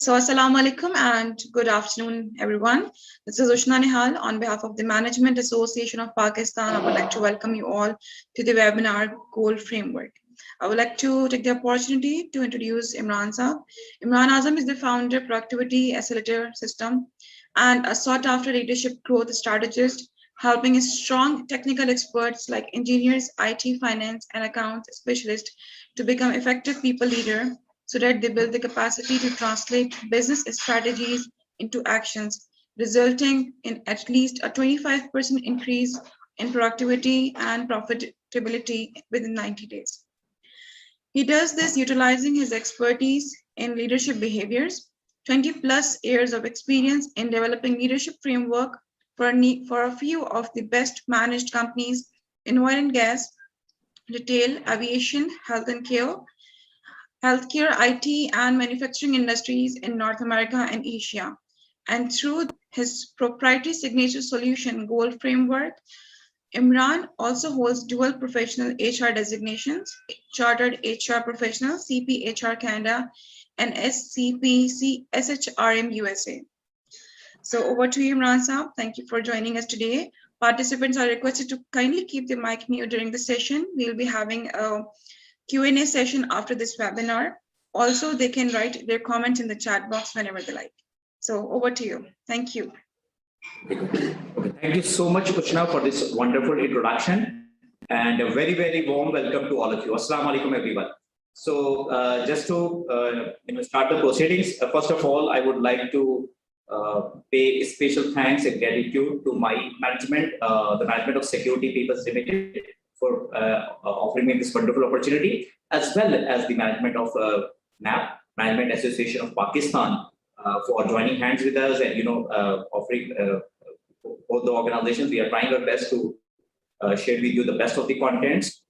So, Assalamu alaikum and good afternoon, everyone. This is Ushna Nihal on behalf of the Management Association of Pakistan. I would like to welcome you all to the webinar G.O.A.L Framework. I would like to take the opportunity to introduce Imran Azam. Imran Azam is the founder, Productivity Accelerator System, and a sought-after leadership growth strategist, helping strong technical experts like engineers, IT, finance, and accounts specialists to become effective people leader so that they build the capacity to translate business strategies into actions, resulting in at least a 25% increase in productivity and profitability within 90 days. He does this utilizing his expertise in leadership behaviors, 20 plus years of experience in developing leadership framework for a few of the best managed companies in oil and gas, retail, aviation, healthcare, IT, and manufacturing industries in North America and Asia. And through his proprietary signature solution G.O.A.L framework, Imran also holds dual professional HR designations, Chartered HR Professional, CPHR Canada, and SCP SHRM USA. So over to you, Imran Saab. Thank you for joining us today. Participants are requested to kindly keep the mic mute during the session. We'll be having a Q&A session after this webinar. Also, they can write their comments in the chat box whenever they like. So over to you. Thank you. Okay. Thank you so much, Ushna, for this wonderful introduction and a very, very warm welcome to all of you. Assalamu alaikum, everyone. So just to start the proceedings, first of all, I would like to pay special thanks and gratitude to my management, the management of Security Papers Limited, for offering me this wonderful opportunity, as well as the management of NAP, Management Association of Pakistan, for joining hands with us and offering both the organizations. We are trying our best to share with you the best of the contents,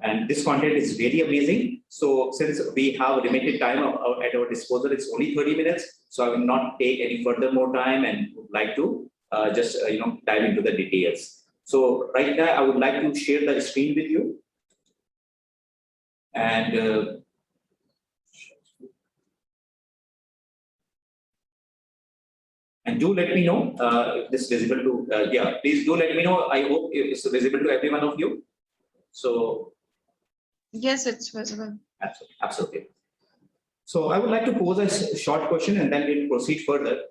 and this content is really amazing. So since we have limited time at our disposal, it's only 30 minutes, so I will not take any further more time and would like to just dive into the details. So right now, I would like to share the screen with you. And do let me know if this is visible to, yeah, please do let me know. I hope it's visible to every one of you. So. Yes, it's visible. Absolutely. Absolutely. So I would like to pose a short question and then we'll proceed further.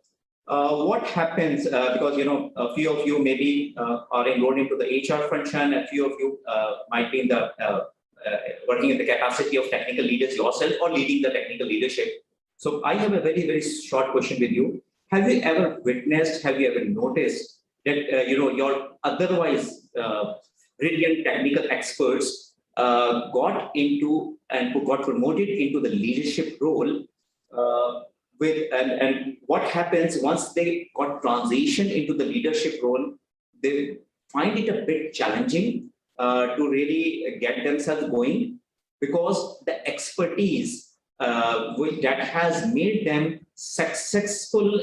What happens, because a few of you maybe are enrolled into the HR function, a few of you might be in the working in the capacity of technical leaders yourself or leading the technical leadership. So I have a very, very short question with you. Have you ever witnessed, have you ever noticed that your otherwise brilliant technical experts got into and got promoted into the leadership role? And what happens once they got transitioned into the leadership role, they find it a bit challenging to really get themselves going, because the expertise that has made them successful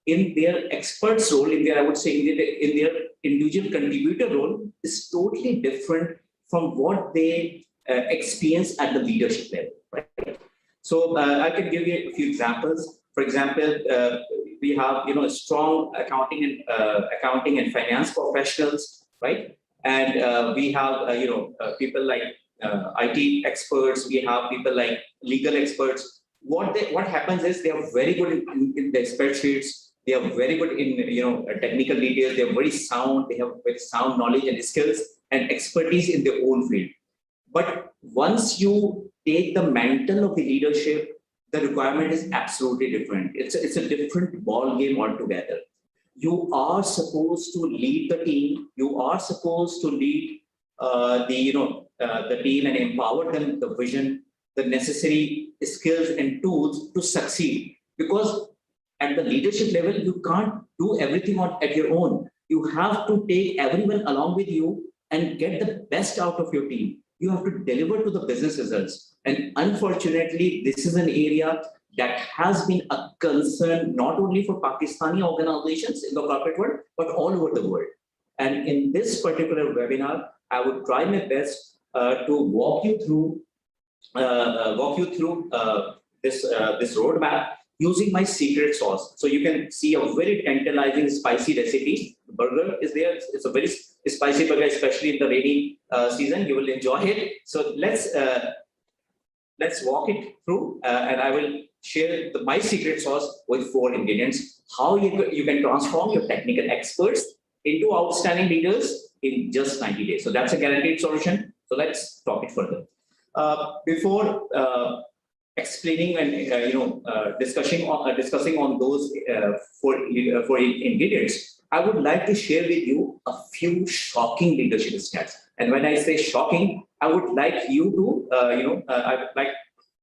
in their experts role, in their, I would say, in their individual contributor role, is totally different from what they experience at the leadership level, right? So I can give you a few examples. For example, we have strong accounting and finance professionals, right? And we have people like IT experts. We have people like legal experts. What happens is they are very good in the spreadsheets. They are very good in technical details. They are very sound. They have very sound knowledge and skills and expertise in their own field. But once you take the mantle of the leadership, the requirement is absolutely different. It's a different ball game altogether. You are supposed to lead the team. You are supposed to lead the team and empower them the vision, the necessary skills and tools to succeed. Because at the leadership level, you can't do everything at your own. You have to take everyone along with you and get the best out of your team. You have to deliver to the business results. And unfortunately, this is an area that has been a concern not only for Pakistani organizations in the corporate world, but all over the world. And in this particular webinar, I would try my best to walk you through this roadmap using my secret sauce. So you can see a very tantalizing spicy recipe. The burger is there. It's a very spicy burger, especially in the rainy season. You will enjoy it. So let's walk it through, and I will share my secret sauce with 4 ingredients. How you can transform your technical experts into outstanding leaders in just 90 days. So that's a guaranteed solution. So let's talk it further. Before explaining and discussing on those 4 ingredients, I would like to share with you a few shocking leadership stats. And when I say shocking, I would like you to I would like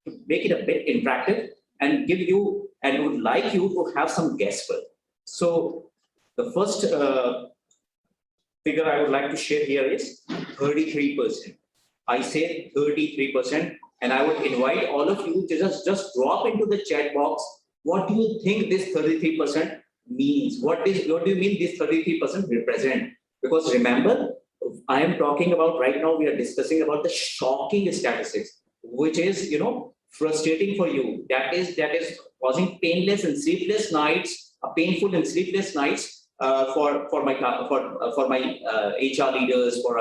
to make it a bit interactive and would like you to have some guesswork. So the first figure I would like to share here is 33%. I say 33%, and I would invite all of you to just drop into the chat box. What do you think this 33% means? What do you mean this 33% represent? Because remember, I am talking about right now, we are discussing about the shocking statistics, which is frustrating for you. That is causing painless and sleepless nights, painful and sleepless nights for my HR leaders, for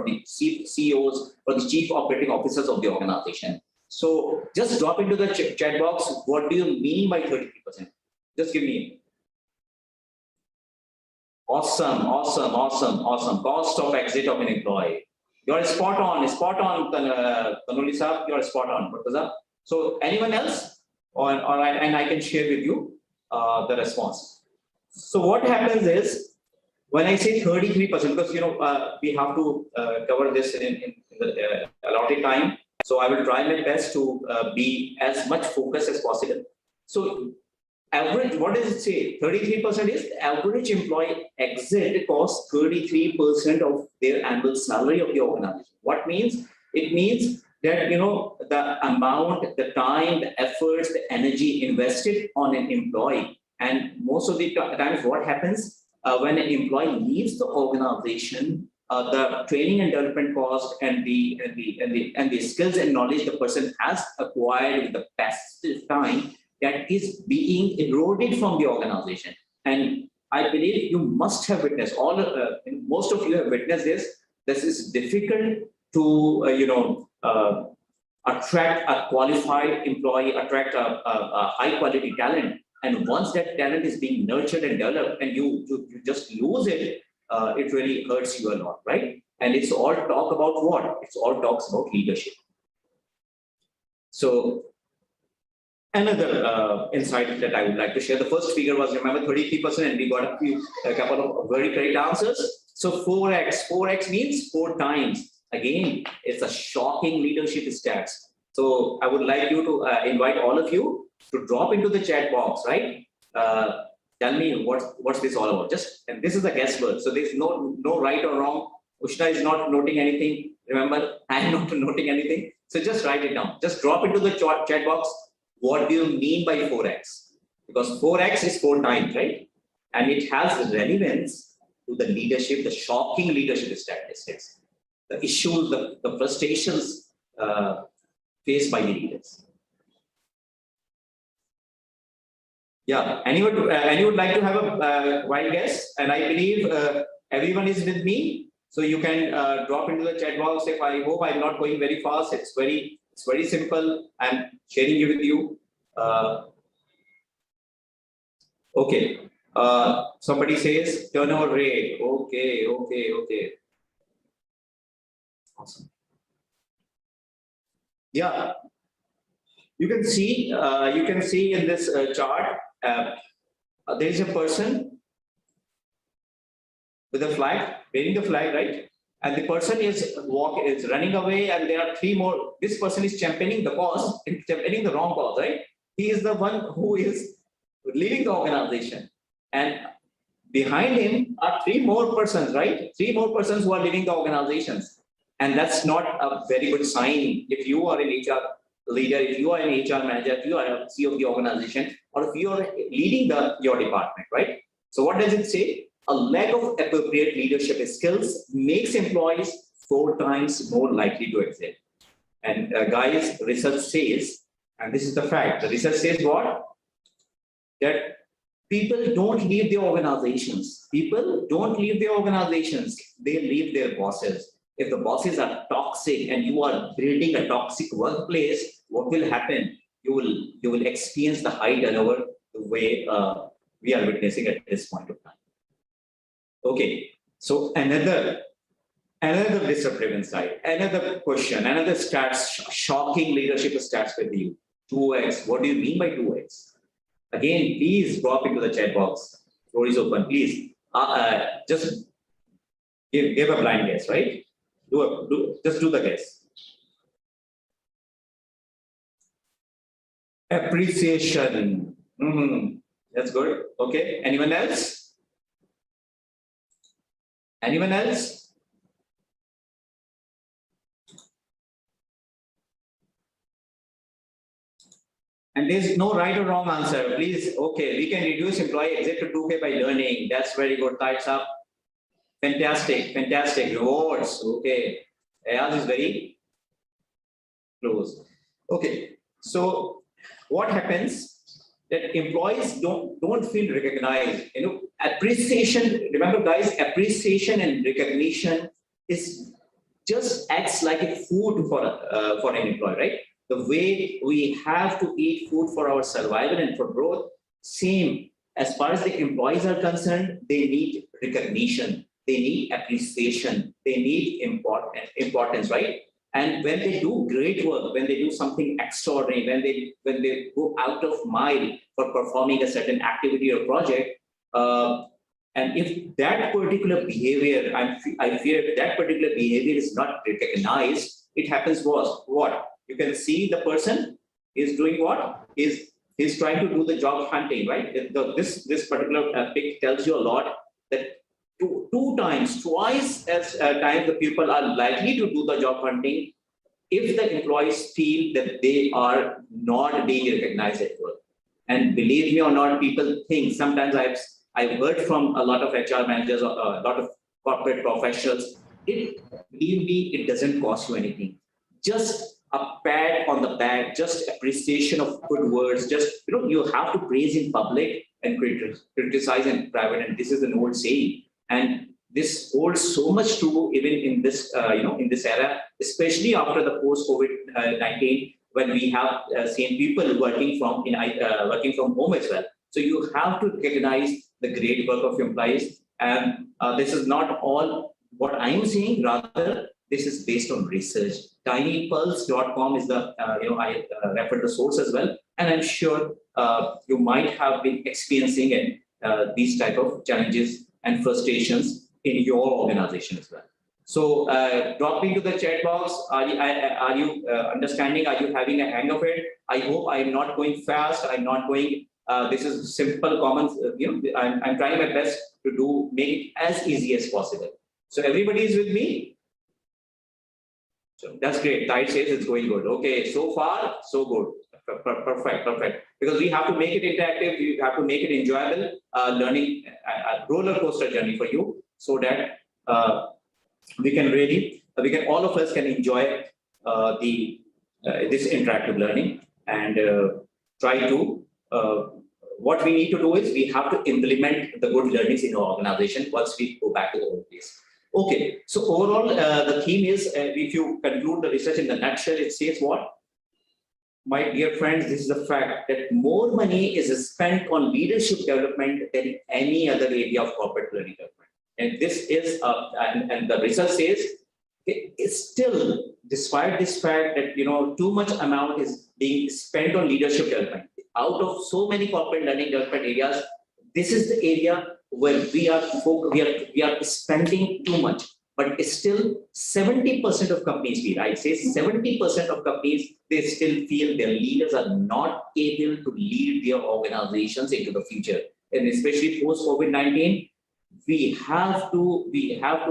the CEOs, for the chief operating officers of the organization. So just drop into the chat box. What do you mean by 33%? Just give me. Awesome. Cost of exit of an employee. You're spot on, Tanuli sir. You're spot on, Murtaza. So anyone else, and I can share with you the response. So what happens is, when I say 33%, because we have to cover this in the allotted time. So I will try my best to be as much focused as possible. So average, what does it say? 33% is the average employee exit costs 33% of their annual salary of the organization. What means? It means that the amount, the time, the efforts, the energy invested on an employee. And most of the times, what happens when an employee leaves the organization, the training and development cost and the skills and knowledge the person has acquired with the passage of time, that is being eroded from the organization. And I believe you must have witnessed, most of you have witnessed this. This is difficult to attract a qualified employee, attract a high quality talent. And once that talent is being nurtured and developed, and you just lose it, it really hurts you a lot, right? And it's all talk about what? It's all talks about leadership. So another insight that I would like to share. The first figure was, remember, 33%, and we got a couple of very great answers. So 4x means 4 times. Again, it's a shocking leadership stats. So I would like you to invite all of you to drop into the chat box, right? Tell me what's this all about. And this is a guesswork. So there's no right or wrong. Ushna is not noting anything. Remember, I am not noting anything. So just write it down. Just drop into the chat box. What do you mean by 4x? Because 4x is 4 times, right? And it has relevance to the leadership, the shocking leadership statistics, the issues, the frustrations faced by the leaders. Yeah, anyone would like to have a wild guess? And I believe everyone is with me. So you can drop into the chat box. If I hope I'm not going very fast. It's very simple. I'm sharing it with you. Okay. Somebody says turnover rate. Okay. Awesome. Yeah. You can see in this chart, there is a person with a flag, waving the flag, right? And the person is running away, and there are 3 more. This person is championing the cause, championing the wrong cause, right? He is the one who is leaving the organization, and behind him are 3 more persons, right? 3 more persons who are leaving the organizations, and that's not a very good sign. If you are an HR leader, if you are an HR manager, if you are a CEO of the organization, or if you are leading your department, right? So what does it say? A lack of appropriate leadership skills makes employees 4 times more likely to exit. And guys, research says, and this is the fact, the research says what? that people don't leave their organizations. People don't leave their organizations. They leave their bosses. If the bosses are toxic and you are building a toxic workplace, what will happen? You will experience the high turnover the way we are witnessing at this point of time. Okay, so another discipline side, another question, another stats, shocking leadership stats with you. 2x. What do you mean by 2x? Again, please drop into the chat box. Floor is open. Please just give a blind guess, right? Just do the guess. Appreciation. That's good. Okay. Anyone else? Anyone else? And there's no right or wrong answer. Please, okay, we can reduce employee exit to 2K by learning. That's very good. Tights up. Fantastic, fantastic. Rewards. Okay. Ayaz is very close. Okay. So what happens? That employees don't feel recognized. You know, appreciation. Remember, guys, appreciation and recognition is just acts like a food for an employee, right? The way we have to eat food for our survival and for growth, same as far as the employees are concerned, they need recognition, they need appreciation, they need importance, right? And when they do great work, when they do something extraordinary, when they go out of mile for performing a certain activity or project, and if that particular behavior, I fear if that particular behavior is not recognized, it happens what? You can see the person is doing what? He's trying to do the job hunting, right? This particular pic tells you a lot that twice as times the people are likely to do the job hunting if the employees feel that they are not being recognized at work. And believe me or not, people think, sometimes I've heard from a lot of HR managers or a lot of corporate professionals, believe me, it doesn't cost you anything. Just a pat on the back, just appreciation of good words, just, you have to praise in public and criticize in private. And this is an old saying. And this holds so much true even in this, in this era, especially after the post-COVID-19, when we have seen people working from home as well. So you have to recognize the great work of employees. And this is not all what I'm saying, rather, this is based on research. tinypulse.com is the, I refer the source as well. And I'm sure you might have been experiencing these type of challenges and frustrations in your organization as well. So drop into the chat box. Are you understanding? Are you having a hang of it? I hope I'm not going fast. I'm not going, this is simple comments. I'm trying my best to make it as easy as possible. So everybody is with me? So that's great. Tide says it's going good. Okay, so far, so good. Perfect. Because we have to make it interactive, we have to make it enjoyable, learning, a roller coaster journey for you, so that all of us can enjoy this interactive learning and try to. What we need to do is we have to implement the good learnings in our organization once we go back to the workplace. Okay, so overall, the theme is, if you conclude the research in the nutshell, it says what? My dear friends, this is the fact that more money is spent on leadership development than any other area of corporate learning development. And this is, and the research says, it's still, despite this fact that, too much amount is being spent on leadership development. Out of so many corporate learning development areas, this is the area where we are spending too much, but still 70% of companies, I say 70% of companies, they still feel their leaders are not able to lead their organizations into the future. And especially post COVID-19, we have to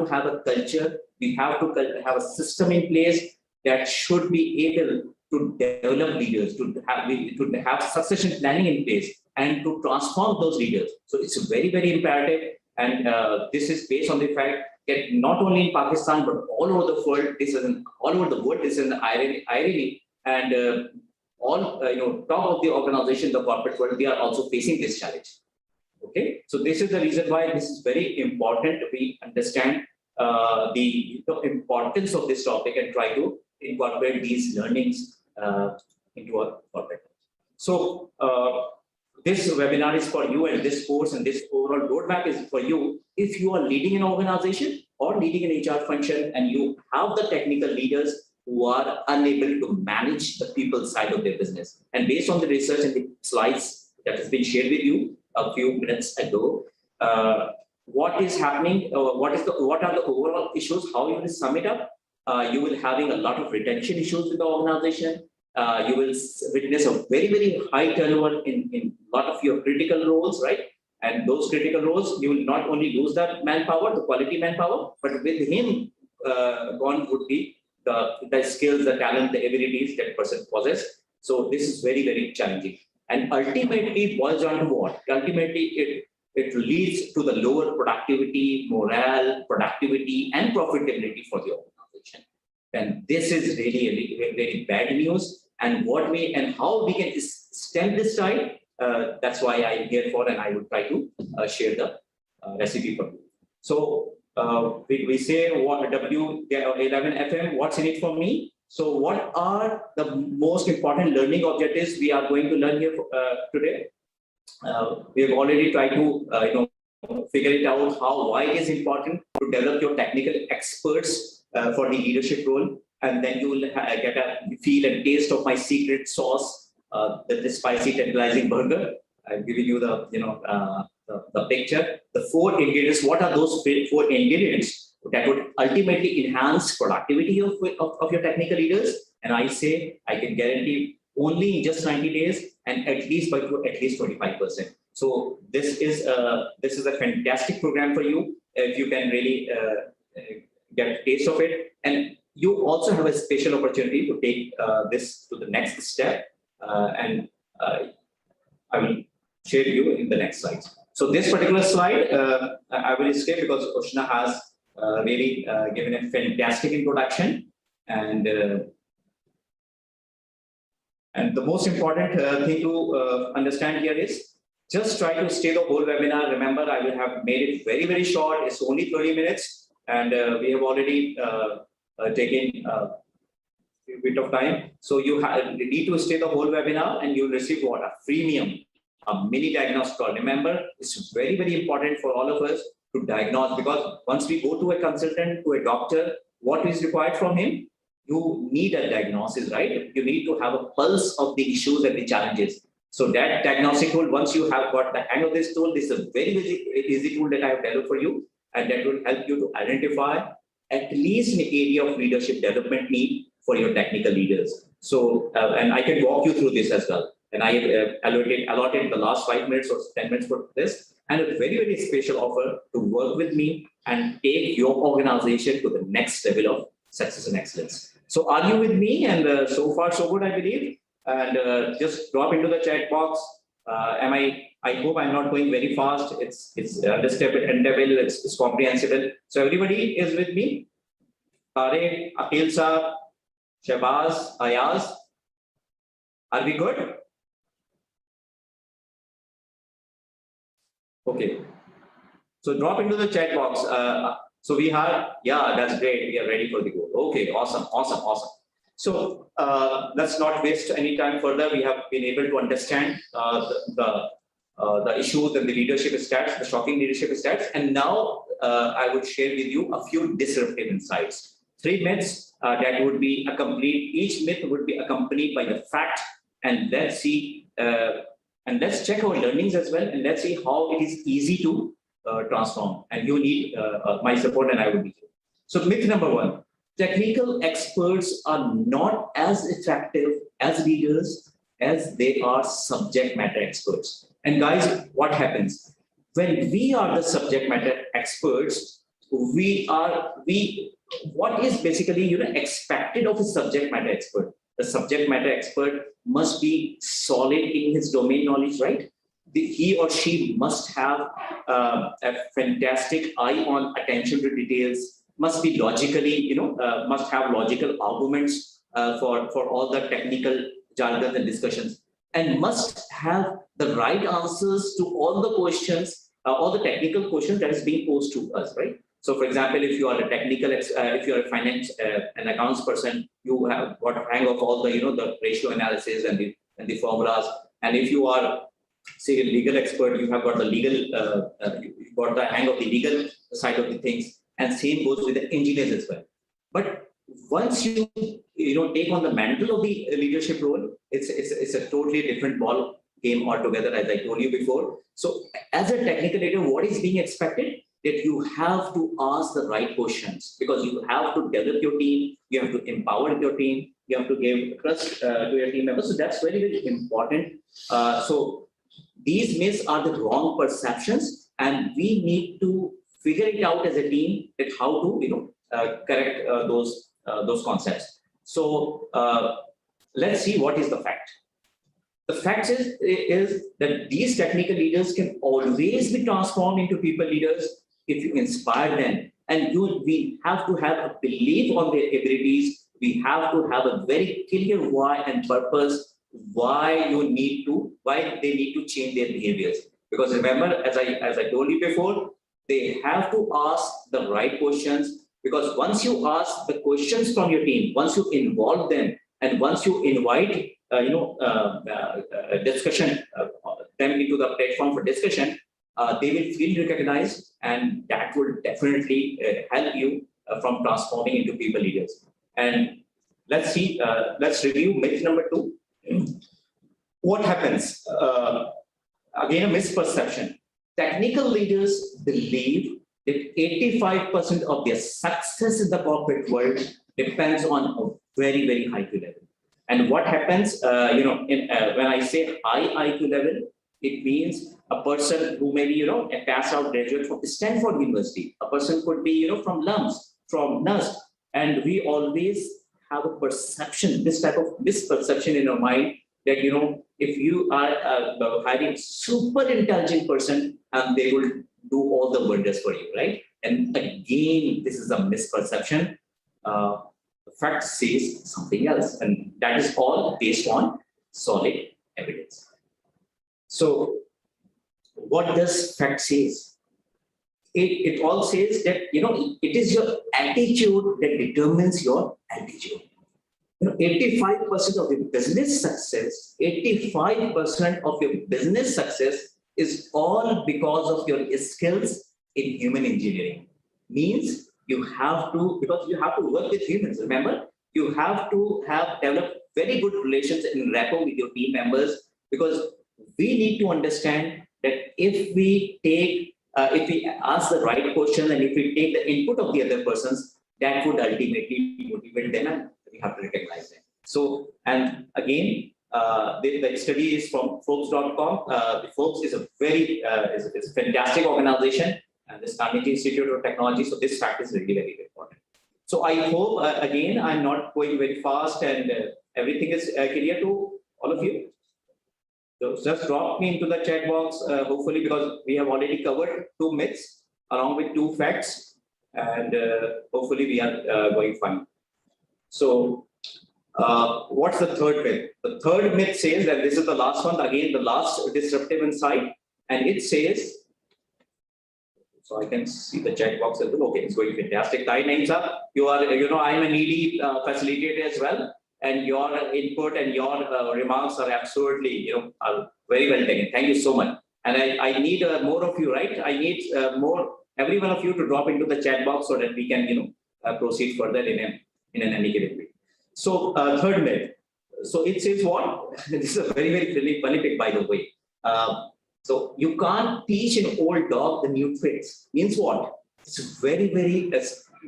have a culture, we have to have a system in place that should be able to develop leaders, to have succession planning in place, and to transform those leaders. So it's very, very imperative. And this is based on the fact that not only in Pakistan, but all over the world, this is an irony. And all top of the organization, the corporate world, they are also facing this challenge. Okay, so this is the reason why this is very important. We understand the importance of this topic and try to incorporate these learnings into our corporate. So this webinar is for you, and this course and this overall roadmap is for you if you are leading an organization or leading an HR function and you have the technical leaders who are unable to manage the people side of their business. And based on the research and the slides that has been shared with you a few minutes ago, what is happening, what are the overall issues, how you will sum it up? You will having a lot of retention issues with the organization. You will witness a very, very high turnover in a lot of your critical roles, right? And those critical roles, you will not only lose that manpower, the quality manpower, but with him gone would be the skills, the talent, the abilities that person possesses. So this is very, very challenging. And ultimately, it boils down to what? Ultimately, it leads to the lower productivity, morale, productivity, and profitability for the organization. And this is really a very, very bad news. And what we and how we can stem this tide, that's why I'm here for, and I will try to share the recipe for you. So we say what W11FM, what's in it for me? So what are the most important learning objectives we are going to learn here today? We have already tried to figure it out why it is important to develop your technical experts for the leadership role, and then you will get a feel and taste of my secret sauce, the spicy tantalizing burger. I've given you the picture, the 4 ingredients. What are those 4 ingredients that would ultimately enhance productivity of your technical leaders? And I say I can guarantee only in just 90 days, and at least by at least 25%. So this is a fantastic program for you if you can really get a taste of it. And you also have a special opportunity to take this to the next step, and I will share you in the next slides. So this particular slide I will skip because Ushna has really given a fantastic introduction, and the most important thing to understand here is just try to stay the whole webinar. Remember, I will have made it very, very short. It's only 30 minutes, and we have already taken a bit of time. So you need to stay the whole webinar, and you'll receive what? A freemium, a mini diagnostic call. Remember, it's very, very important for all of us to diagnose, because once we go to a consultant, to a doctor, what is required from him? You need a diagnosis, right? You need to have a pulse of the issues and the challenges. So that diagnostic tool, once you have got the hang of this tool, this is a very, very easy tool that I have developed for you, and that will help you to identify at least an area of leadership development need for your technical leaders. So, and I can walk you through this as well. And I have allotted the last 5 minutes or 10 minutes for this, and a very, very special offer to work with me and take your organization to the next level of success and excellence. So are you with me? And so far so good, I believe. And just drop into the chat box. I hope I'm not going very fast. It's understandable, it's comprehensible. So everybody is with me. Tariq, Akil Sir, Shabazz, Ayaz. Are we good? Okay. So drop into the chat box. So we have, yeah, that's great. We are ready for the goal. Okay, awesome. So let's not waste any time further. We have been able to understand the issues and the leadership stats, the shocking leadership stats. And now I would share with you a few disruptive insights. 3 myths that would be accompanied. Each myth would be accompanied by the fact. And let's see, and let's check our learnings as well. And let's see how it is easy to transform. And you need my support, and I will be here. So myth number 1. Technical experts are not as effective as leaders as they are subject matter experts. And guys, what happens? When we are the subject matter experts, what is basically expected of a subject matter expert? The subject matter expert must be solid in his domain knowledge, right? He or she must have a fantastic eye on attention to details, must be logically, must have logical arguments for all the technical jargons and discussions, and must have the right answers to all the questions, all the technical questions that is being posed to us, right? So, for example, if you are a technical, if you are a finance and accounts person, you have got a hang of all the, the ratio analysis and the formulas. And if you are, say, a legal expert, you have got the legal, you got the hang of the legal side of the things. And same goes with the engineers as well. But once you take on the mantle of the leadership role, it's a totally different ball game altogether, as I told you before. So, as a technical leader, what is being expected? That you have to ask the right questions, because you have to develop your team, you have to empower your team, you have to give trust to your team members. So that's very, very important. So these myths are the wrong perceptions, and we need to figure it out as a team that how to correct those concepts. So let's see what is the fact. The fact is that these technical leaders can always be transformed into people leaders if you inspire them, and we have to have a belief on their abilities. We have to have a very clear why and purpose, why they need to change their behaviors. Because remember, as I told you before, they have to ask the right questions, because once you ask the questions from your team, once you involve them, and once you invite discussion them into the platform for discussion, they will feel recognized, and that will definitely help you from transforming into people leaders. And let's see, let's review myth number 2. What happens? Again, a misperception. Technical leaders believe that 85% of their success in the corporate world depends on a very, very high IQ level. And what happens, when I say high IQ level, it means a person who may be, a pass out graduate from Stanford University. A person could be, from LUMS, from NUST. And we always have a perception, this type of misperception in our mind that, if you are hiring super intelligent person, and they will do all the wonders for you, right? And again, this is a misperception. The fact says something else, and that is all based on solid evidence. So, what does fact says? It all says that it is your attitude that determines your altitude. 85% of your business success, 85% of your business success is all because of your skills in human engineering. Means you have to, because you have to work with humans. Remember, you have to have developed very good relations and rapport with your team members, because we need to understand that if we ask the right question, and if we take the input of the other persons, that would ultimately motivate them, and we have to recognize them. So, and again, the study is from Forbes.com. Forbes is a very is a fantastic organization, and this Carnegie Institute of Technology. So this fact is really very important. So I hope, again, I'm not going very fast, and everything is clear to all of you. So just drop me into the chat box, hopefully, because we have already covered 2 myths along with 2 facts, and hopefully we are going fine. So what's the third myth? The third myth says that this is the last one, again, the last disruptive insight, and it says, so I can see the chat box as well. Okay, it's going fantastic. Thai names up. You are, I'm an ED facilitator as well, and your input and your remarks are absolutely, are very well taken. Thank you so much. And I need more of you, right? I need every one of you to drop into the chat box so that we can, proceed further in an indicated way. So third myth. So it says what? This is a very, very funny pick, by the way. So you can't teach an old dog the new tricks. Means what? It's very, very,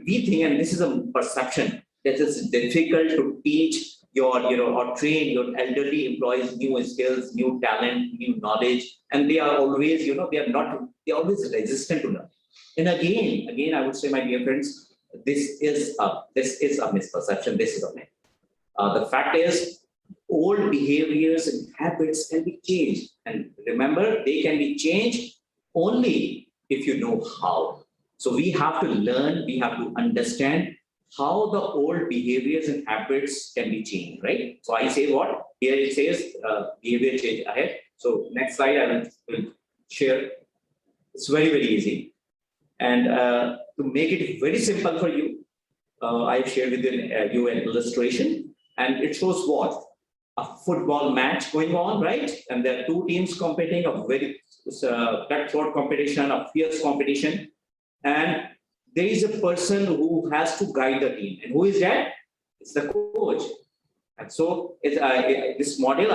we think, and this is a perception, that it's difficult to teach your, or train your elderly employees new skills, new talent, new knowledge, and they are always, they're always resistant to learn. And again, I would say, my dear friends, this is a misperception. This is a myth. The fact is, old behaviors and habits can be changed. And remember, they can be changed only if you know how. So we have to learn, we have to understand how the old behaviors and habits can be changed, right? So I say what? Here it says behavior change ahead. So next slide I will share. It's very, very easy. And to make it very simple for you, I've shared with you an illustration, and it shows what? A football match going on, right? And there are two teams competing, a very cutthroat competition, a fierce competition. And there is a person who has to guide the team. And who is that? It's the coach. And so it's, this model,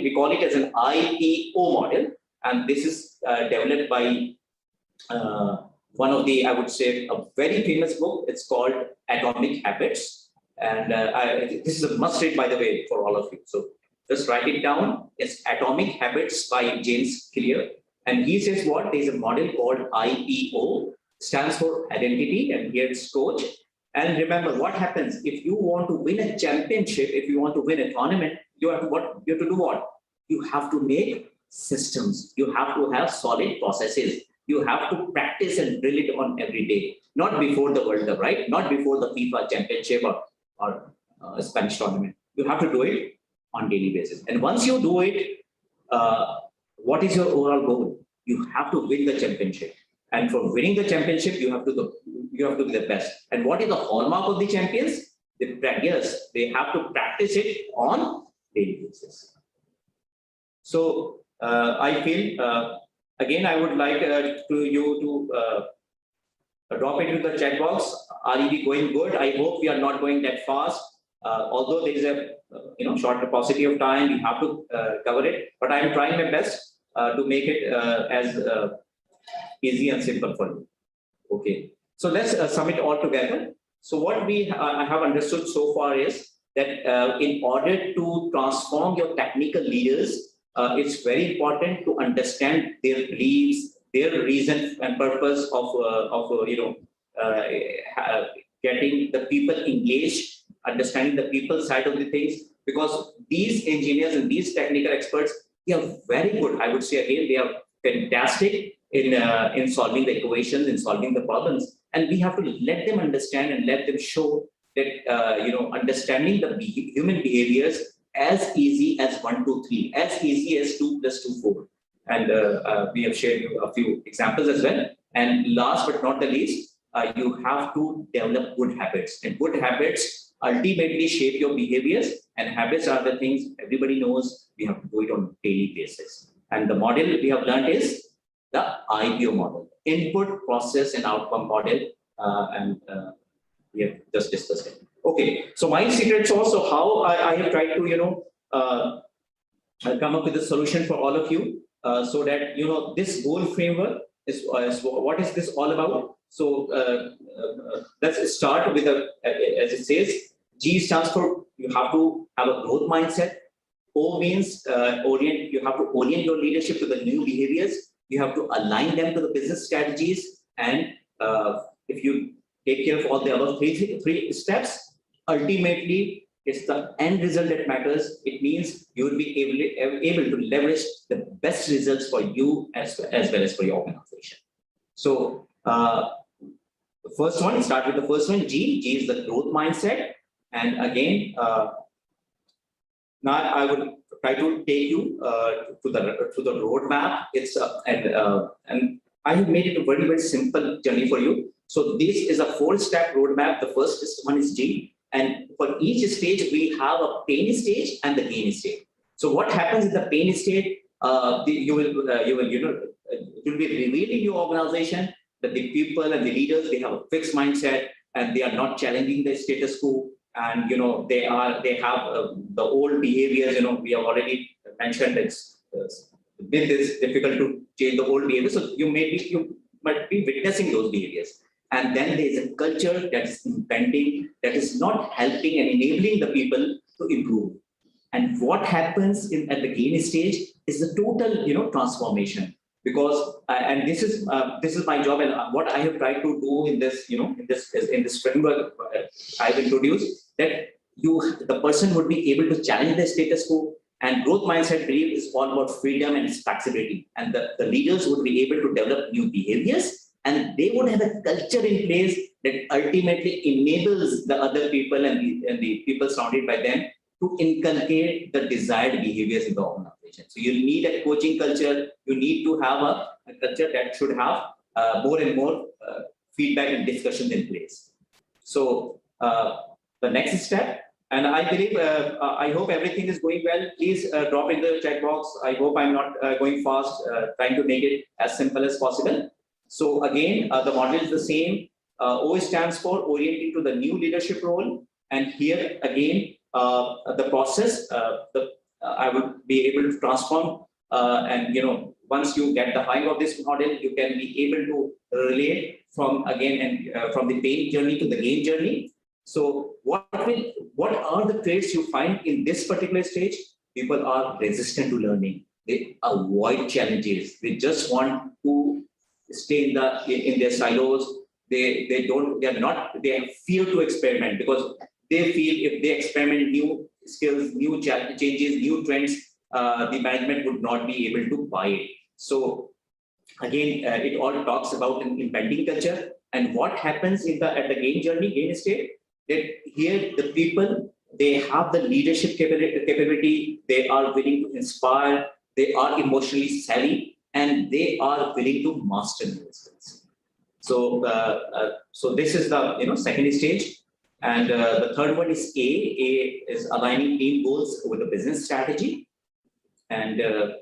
we call it as an IPO model. And this is developed by one of the, I would say, a very famous book. It's called Atomic Habits. And this is a must read, by the way, for all of you. So just write it down. It's Atomic Habits by James Clear. And he says what? There's a model called IPO, stands for identity, and here it's coach. And remember what happens if you want to win a championship, if you want to win a tournament, you have to what? You have to do what? You have to make systems. You have to have solid processes. You have to practice and drill it on every day, not before the World Cup, right? Not before the FIFA championship or Spanish tournament. You have to do it on daily basis. And once you do it, what is your overall goal? You have to win the championship. And for winning the championship, you have to be the best. And what is the hallmark of the champions? They practice. They have to practice it on daily basis. So I feel again, I would like you to drop it into the chat box. Are we going good? I hope we are not going that fast. Although there is a short paucity of time, we have to cover it. But I am trying my best to make it as easy and simple for you. Okay. So let's sum it all together. So what I have understood so far is that in order to transform your technical leaders, it's very important to understand their beliefs, their reason and purpose of getting the people engaged, understanding the people side of the things, because these engineers and these technical experts, they are very good. I would say again, they are fantastic in solving the equations, in solving the problems, and we have to let them understand and let them show that understanding the human behaviors as easy as 1, 2, 3, as easy as 2 + 2, 4. And we have shared a few examples as well. And last but not the least, you have to develop good habits. And good habits ultimately shape your behaviors. And habits are the things everybody knows. We have to do it on a daily basis. And the model we have learned is the IPO model, input, process, and outcome model. We have just discussed it. Okay, so my secret sauce of how I have tried to come up with a solution for all of you, so that this goal framework is what is this all about. So let's start with as it says, G stands for you have to have a growth mindset. O means orient. You have to orient your leadership to the new behaviors. You have to align them to the business strategies, and if you take care of all the other three steps, ultimately, it's the end result that matters. It means you will be able to leverage the best results for you as well as for your organization. So the first one, start with the first one, G. G is the growth mindset. And again, now I would try to take you to the roadmap. It's and I have made it a very, very simple journey for you. So this is a 4-step roadmap. The first one is G. And for each stage, we have a pain stage and the gain stage. So what happens in the pain stage? You will be revealing your organization that the people and the leaders, they have a fixed mindset and they are not challenging the status quo. And they have the old behaviors. We have already mentioned it's difficult to change the old behavior. So you might be witnessing those behaviors. And then there is a culture that is impending, that is not helping and enabling the people to improve. And what happens at the gain stage is the total, transformation. Because and this is my job, and what I have tried to do in this, in this framework I've introduced, that the person would be able to challenge the status quo. And growth mindset belief is all about freedom and flexibility. And the leaders would be able to develop new behaviors, and they would have a culture in place that ultimately enables the other people and the people surrounded by them to inculcate the desired behaviors in the organization. So you need a coaching culture. You need to have a culture that should have more and more feedback and discussions in place. So the next step, and I believe, I hope everything is going well. Please drop in the chat box. I hope I'm not going fast, trying to make it as simple as possible. So again, the model is the same. O stands for orienting to the new leadership role. And here again, the process, I would be able to transform. And once you get the hang of this model, you can be able to relate from from the pain journey to the gain journey. So what are the traits you find in this particular stage? People are resistant to learning. They avoid challenges. They just want to stay in their silos. They fear to experiment, because they feel if they experiment new skills, new changes, new trends, the management would not be able to buy it. So again, it all talks about an impending culture. And what happens at the gain state, that here the people, they have the leadership capability, they are willing to inspire, they are emotionally savvy, and they are willing to master new skills. So, so this is the second stage. And the third one is A. A is aligning team goals with the business strategy. And the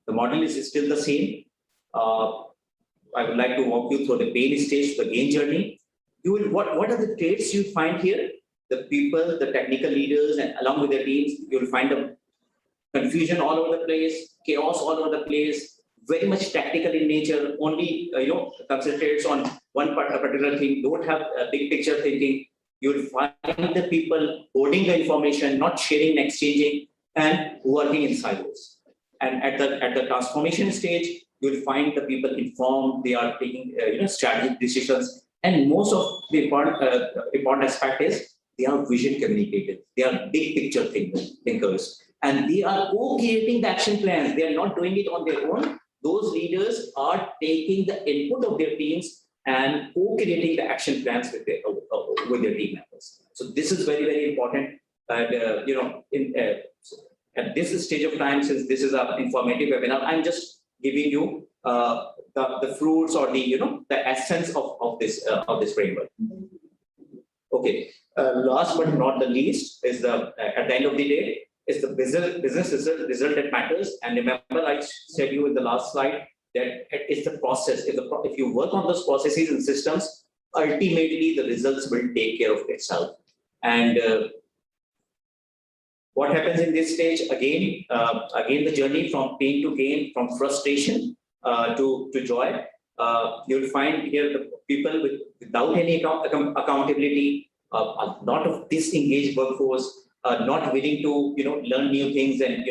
model is still the same. I would like to walk you through the pain stage, the gain journey. What are the traits you find here? The people, the technical leaders, and along with their teams, you'll find the confusion all over the place, chaos all over the place, very much tactical in nature, only concentrates on one particular thing, don't have a big picture thinking. You'll find the people holding the information, not sharing, exchanging, and working in silos. And at the transformation stage, you'll find the people informed, they are taking strategic decisions. And most of the important aspect is they are vision communicators. They are big picture thinkers. And they are co-creating the action plans. They are not doing it on their own. Those leaders are taking the input of their teams and co-creating the action plans with their team members. So this is very, very important. And at this stage of time, since this is an informative webinar, I'm just giving you the fruits or the essence of this framework. Okay. Last but not the least is at the end of the day is the business result that matters. And remember, I said you in the last slide that it's the process. If you work on those processes and systems, ultimately the results will take care of itself. And what happens in this stage? Again, the journey from pain to gain, from frustration to joy. You'll find here the people without any accountability, a lot of disengaged workforce, not willing to learn new things, and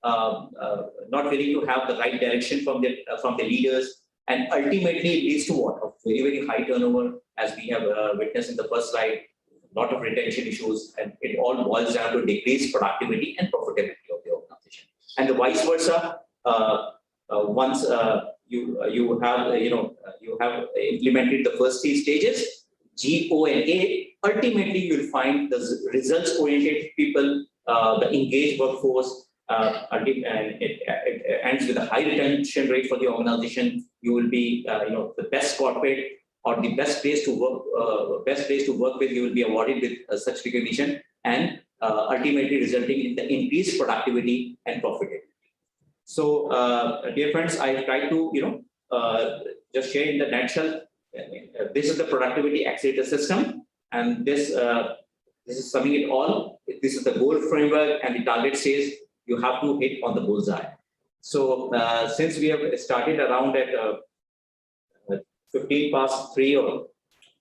not willing to have the right direction from the leaders, and ultimately it leads to what? A very, very high turnover, as we have witnessed in the first slide. A lot of retention issues, and it all boils down to decreased productivity and profitability of the organization. And the vice versa. Once you have implemented the first three stages, G.O.A.L, ultimately you'll find the results-oriented people, the engaged workforce, and it ends with a high retention rate for the organization. You will be the best corporate or the best place to work with. You will be awarded with such recognition, and ultimately resulting in the increased productivity and profitability. So, dear friends, I try to just share in the nutshell. This is the productivity accelerator system, and this is summing it all. This is the goal framework, and the target says you have to hit on the bullseye. So, since we have started around at 15 past 3 or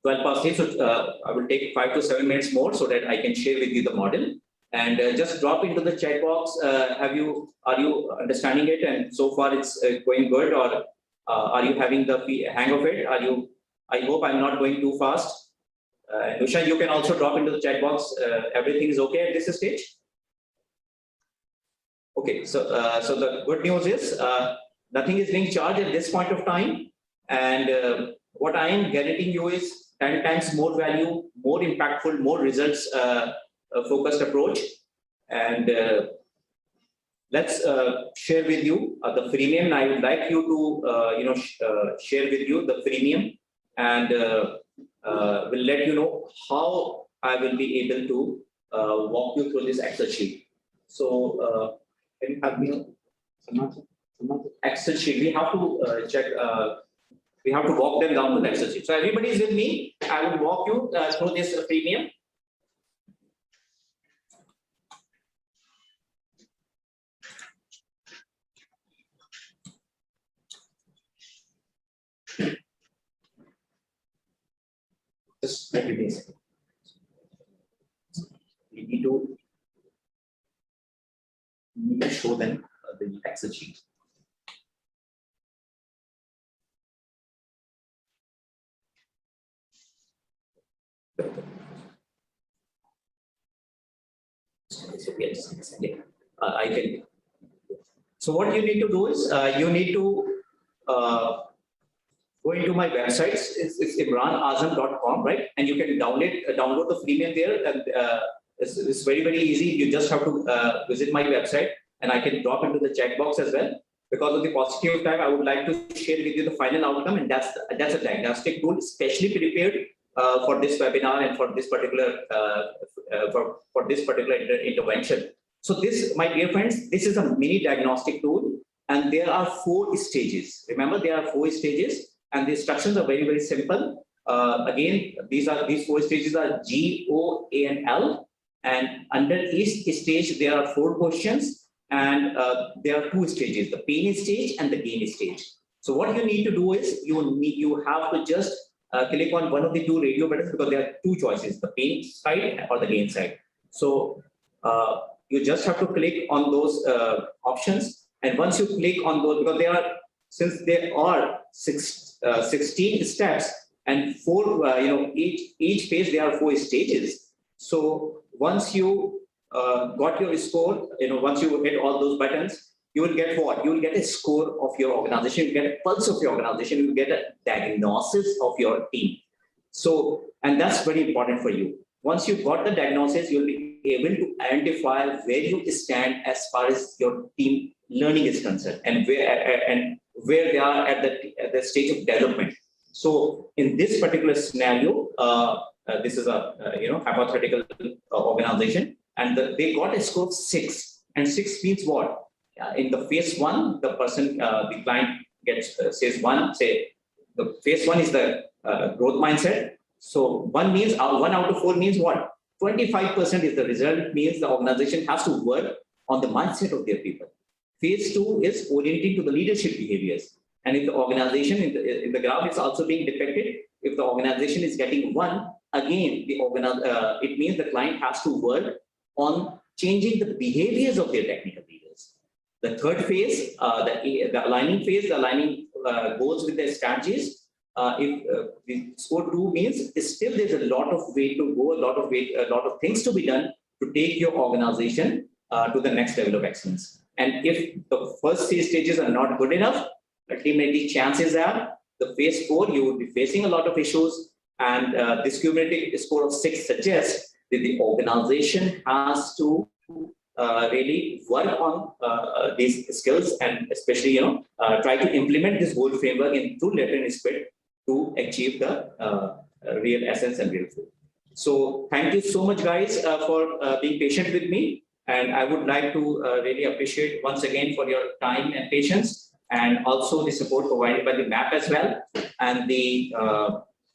12 past 8, so I will take 5 to 7 minutes more so that I can share with you the model. And just drop into the chat box. Are you understanding it? And so far it's going good, or are you having the hang of it? I hope I'm not going too fast. Nusha, you can also drop into the chat box. Everything is okay at this stage? Okay, so the good news is nothing is being charged at this point of time. And what I am guaranteeing you is 10 times more value, more impactful, more results focused approach. And let's share with you the freemium. I would like you to share with you the freemium, and will let you know how I will be able to walk you through this Excel sheet. So can you have me Excel sheet? We have to check. We have to walk them down to the Excel sheet. So everybody is with me. I will walk you through this freemium. Just let me see. We need to show them the Excel sheet. I can. So what you need to do is you need to go into my website. It's imranazam.com, right? And you can download the freemium there, and it's very easy. You just have to visit my website, and I can drop into the chat box as well. Because of the paucity of time, I would like to share with you the final outcome, and that's a diagnostic tool specially prepared for this webinar and for this particular intervention. So this, my dear friends, this is a mini diagnostic tool, and there are 4 stages. Remember, there are 4 stages, and the instructions are very simple. Again, these 4 stages are G.O.A.L, and under each stage there are 4 questions. And there are 2 stages, the pain stage and the gain stage. So what you need to do is you have to just click on one of the 2 radio buttons, because there are 2 choices, the pain side or the gain side. So you just have to click on those options. And once you click on those, because since there are 16 steps and 4, each phase there are 4 stages. So once you got your score, once you hit all those buttons, you will get what? You will get a score of your organization, you get a pulse of your organization, you will get a diagnosis of your team. So, and that's very important for you. Once you got the diagnosis, you'll be able to identify where you stand as far as your team learning is concerned, and where they are at the stage of development. So in this particular scenario, this is a hypothetical organization, and they got a score of 6, and 6 means what? In the phase 1, the person, the client gets says 1. Say the phase 1 is the growth mindset. So 1 means 1 out of 4 means what? 25% is the result. Means the organization has to work on the mindset of their people. Phase 2 is orienting to the leadership behaviors. And if the organization in the graph is also being depicted, if the organization is getting 1, again it means the client has to work on changing the behaviors of their technical leaders. The third phase, the aligning phase, the aligning goals with their strategies. If the score 2 means still there's a lot of way to go, a lot of things to be done to take your organization to the next level of excellence. And if the first 3 stages are not good enough, ultimately chances are the phase 4 you will be facing a lot of issues, and this cumulative score of 6 suggests that the organization has to really work on these skills, and especially try to implement this goal framework through letter and spirit to achieve the real essence and real flow. So thank you so much, guys, for being patient with me, and I would like to really appreciate once again for your time and patience, and also the support provided by the map as well. And the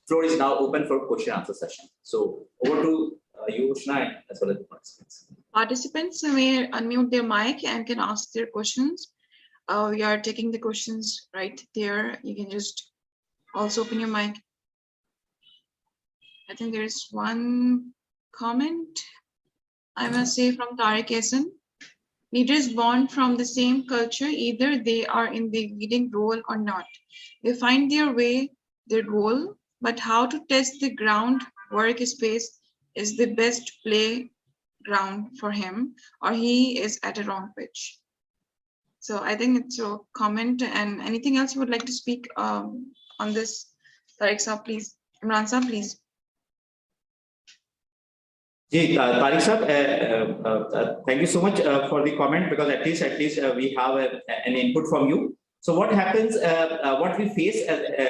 floor is now open for question answer session. So over to you, Ushna, as well as the participants. Participants may unmute their mic and can ask their questions. We are taking the questions right there. You can just also open your mic. I think there is one comment, I must say, from Tariq Hasan. Leaders born from the same culture, either they are in the leading role or not. They find their way, their role, but how to test the ground workspace is the best playground for him, or he is at a wrong pitch. So I think it's a comment. And anything else you would like to speak on this Tariq sir, please. Imran sir, please. Tariq sir, thank you so much for the comment, because at least we have an input from you. So what happens, what we face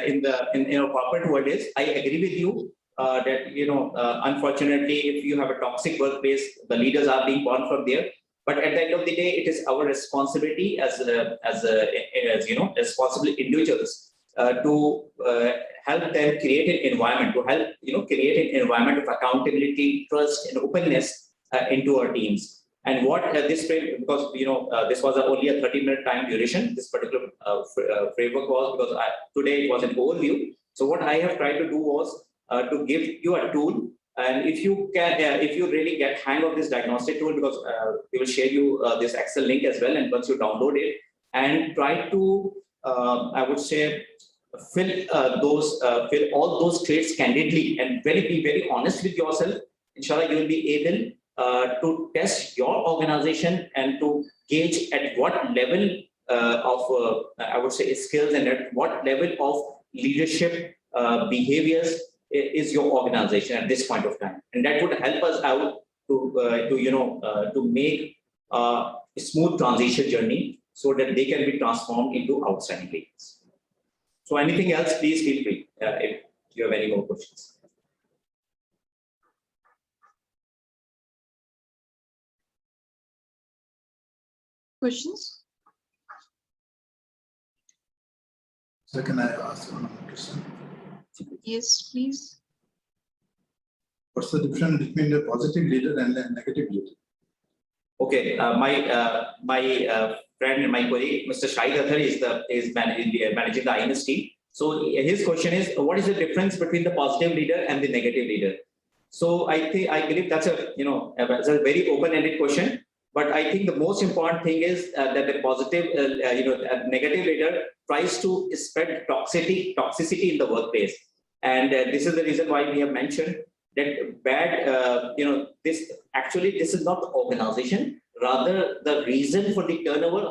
in our corporate world is, I agree with you that unfortunately, if you have a toxic workplace, the leaders are being born from there. But at the end of the day, it is our responsibility as responsible individuals to help them create an environment, to help create an environment of accountability, trust, and openness into our teams. And what this frame, because this was only a 30-minute time duration, this particular framework was, because today it was an overview. So what I have tried to do was to give you a tool, and if you can, if you really get hang of this diagnostic tool, because we will share you this Excel link as well, and once you download it and try to, I would say, fill all those traits candidly and be very honest with yourself. Inshallah, you will be able to test your organization and to gauge at what level of I would say skills, and at what level of leadership behaviors is your organization at this point of time, and that would help us out to make a smooth transition journey so that they can be transformed into outstanding leaders. So anything else, please feel free if you have any more questions. Questions? So can I ask one more question? Yes, please. What's the difference between a positive leader and a negative leader? Okay, my friend and my colleague, Mr. Shahid Athar, is managing the IMS team. So his question is, what is the difference between the positive leader and the negative leader? So I believe that's a very open-ended question. But I think the most important thing is that the positive, negative leader tries to spread toxicity in the workplace, and this is the reason why we have mentioned that bad. This is not the organization. Rather, the reason for the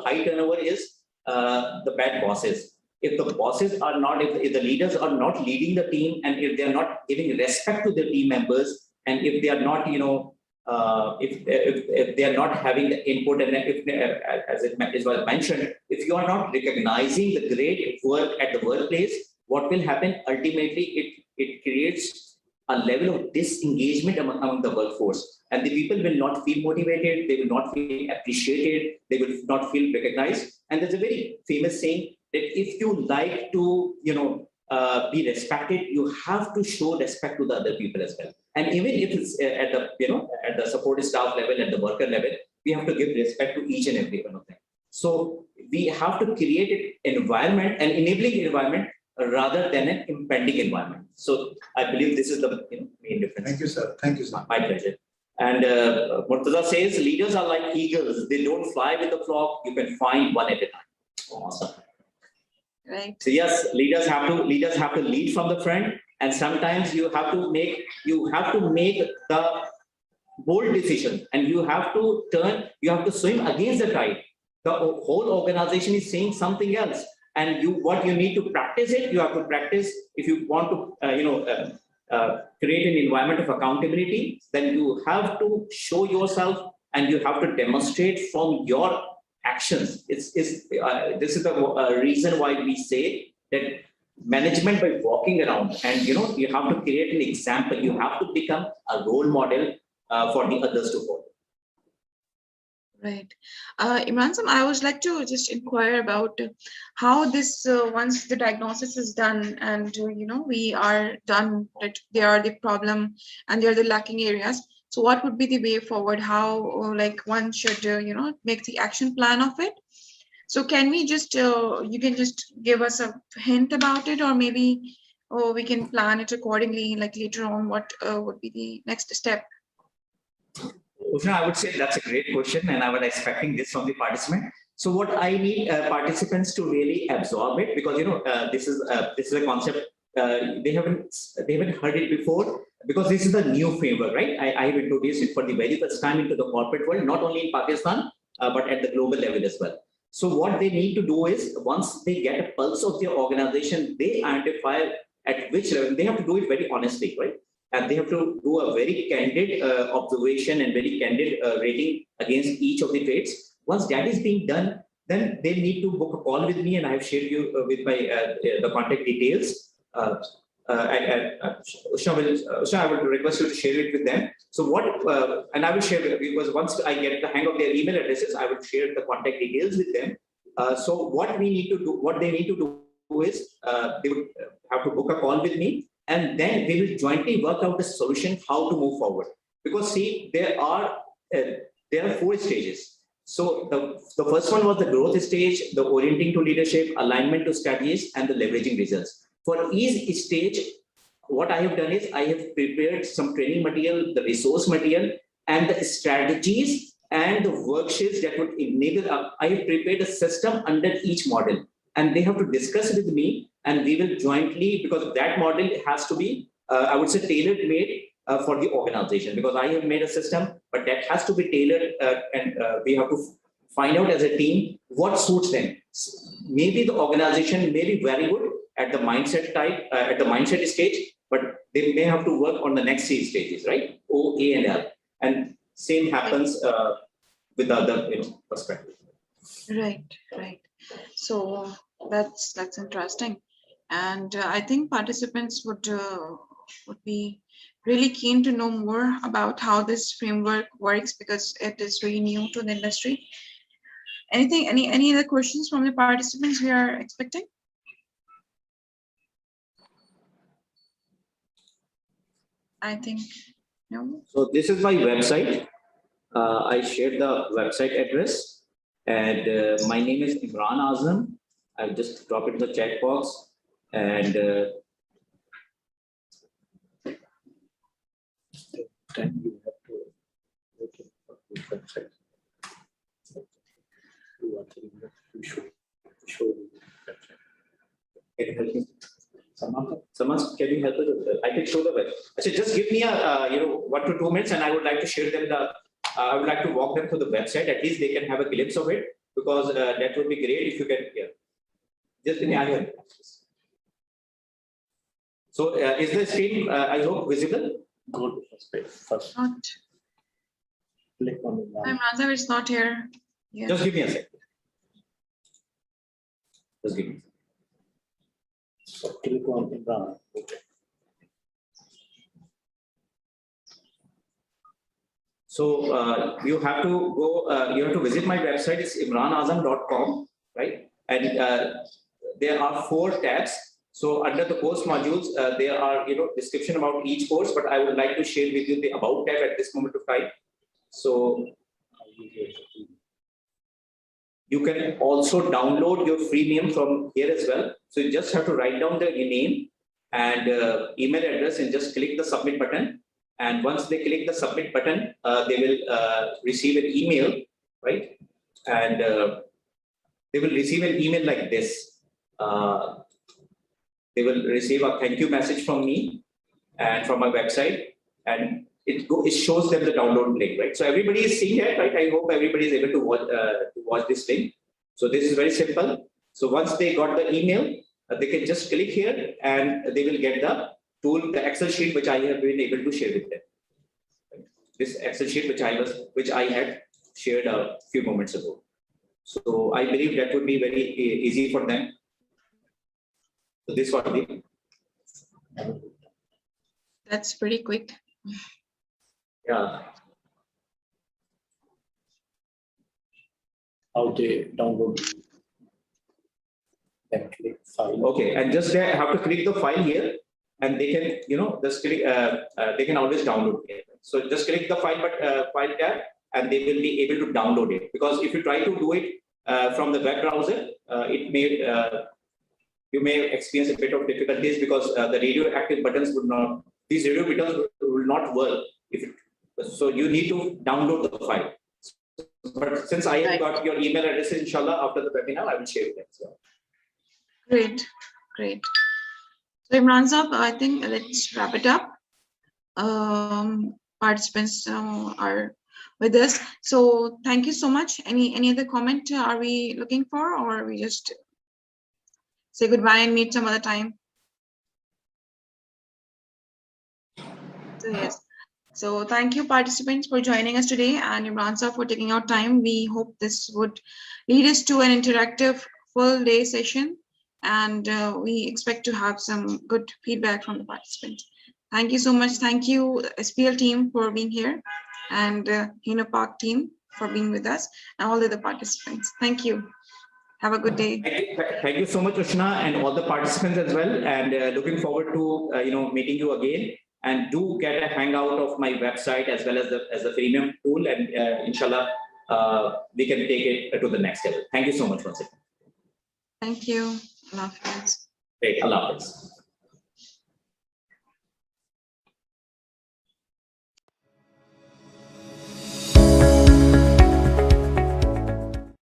high turnover, is the bad bosses. If the bosses are not, if the leaders are not leading the team, and if they are not giving respect to the team members, and if they are not, if they are not having the input, and if, as it was mentioned, if you are not recognizing the great work at the workplace, what will happen ultimately? It creates a level of disengagement among the workforce, and the people will not feel motivated, they will not feel appreciated, they will not feel recognized. And there's a very famous saying that if you like to be respected, you have to show respect to the other people as well. And even if it's at the support staff level, at the worker level, we have to give respect to each and every one of them. So we have to create an environment, an enabling environment, rather than an impending environment. So I believe this is the main difference. Thank you, sir. Thank you, sir. My pleasure. And Murtaza says, leaders are like eagles. They don't fly with the flock. You can find one at a time. Awesome. Right. So yes, leaders have to lead from the front, and sometimes you have to make the bold decision, and you have to swim against the tide. The whole organization is saying something else, and what you need to practice it. You have to practice if you want to create an environment of accountability. Then you have to show yourself, and you have to demonstrate from your actions. This is the reason why we say that management by walking around, and you have to create an example. You have to become a role model for the others to follow. Right. Imran Azam, I would like to just inquire about how this, once the diagnosis is done and, we are done that they are the problem and they are the lacking areas. So what would be the way forward? How, one should, make the action plan of it? So can we just, you can just give us a hint about it, or maybe we can plan it accordingly, like later on, what would be the next step? I would say that's a great question, and I was expecting this from the participant. So what I need participants to really absorb it, because this is a concept they haven't heard it before, because this is a new framework, right? I have introduced it for the very first time into the corporate world, not only in Pakistan but at the global level as well. So what they need to do is, once they get a pulse of their organization, they identify at which level. They have to do it very honestly, right? And they have to do a very candid observation and very candid rating against each of the trades. Once that is being done, then they need to book a call with me, and I have shared you with my the contact details. Usha, I will request you to share it with them. So what, and I will share it because once I get the hang of their email addresses, I will share the contact details with them. So what we need to do, what they need to do is they would have to book a call with me, and then we will jointly work out the solution how to move forward. Because see, there are 4 stages. So the first one was the growth stage, the orienting to leadership, alignment to strategies, and the leveraging results. For each stage, what I have done is I have prepared some training material, the resource material, and the strategies and the worksheets that would enable. I have prepared a system under each model, and they have to discuss with me, and we will jointly, because that model has to be, I would say, tailor made for the organization, because I have made a system, but that has to be tailored, and we have to find out as a team what suits them. Maybe the organization may be very good at the mindset type, at the mindset stage, but they may have to work on the next 3 stages, right? O, A, and L. And same happens with the other perspective. Right, right. So that's interesting, and I think participants would be really keen to know more about how this framework works, because it is really new to the industry. Any other questions from the participants we are expecting? I think no. So this is my website. I shared the website address, and my name is Imran Azam. I'll just drop it in the chat box, and then you have to look at the website. You should show the website. can you help me? Samantha, can you help us? I can show the web. Actually, just give me a 1 to 2 minutes, and I would like to share them the. I would like to walk them through the website. At least they can have a glimpse of it, because that would be great if you can. Yeah. Just give me. I have. So is the screen? I hope visible. Go to first page first. Not. Click on the one. Imran Azam is not here. Yeah. Just give me a second. Just give me. So click on Imran. Okay. So you have to go. You have to visit my website. It's imranazam.com, right? And there are 4 tabs. So under the course modules, there are description about each course. But I would like to share with you the about tab at this moment of time. So you can also download your freemium from here as well. So you just have to write down your name and email address, and just click the submit button. And once they click the submit button, they will receive an email, right? And they will receive an email like this. They will receive a thank you message from me and from my website, and it shows them the download link, right? So everybody is seeing it, right? I hope everybody is able to watch this link. So this is very simple. So once they got the email, they can just click here, and they will get the tool, the Excel sheet, which I have been able to share with them. This Excel sheet, which I had shared a few moments ago. So I believe that would be very easy for them. So this one, That's pretty quick. yeah. How they download. Then click file. Okay, and just they have to click the file here, and they can, just click. They can always download it. So just click the file tab, and they will be able to download it. Because if you try to do it from the web browser, it may you may experience a bit of difficulties, because the radioactive buttons would not. These radio buttons will not work. So you need to download the file. But since I have got your email address, inshallah, after the webinar, I will share it. So. Great, great. So Imran Azam, I think let's wrap it up. Participants are with us. So thank you so much. Any other comment are we looking for, or we just say goodbye and meet some other time? So yes. So thank you participants for joining us today and Imran sir for taking out time. We hope this would lead us to an interactive full day session and we expect to have some good feedback from the participants. Thank you so much. Thank you SPL team for being here and Hino Park team for being with us and all the other participants. Thank you. Have a good day. Thank you so much, Ushna, and all the participants as well. And looking forward to meeting you again. And do get a hangout of my website as well as the premium tool, and inshallah we can take it to the next level. Thank you so much once again. Thank you. Allah Hafiz. Great, Allah Hafiz.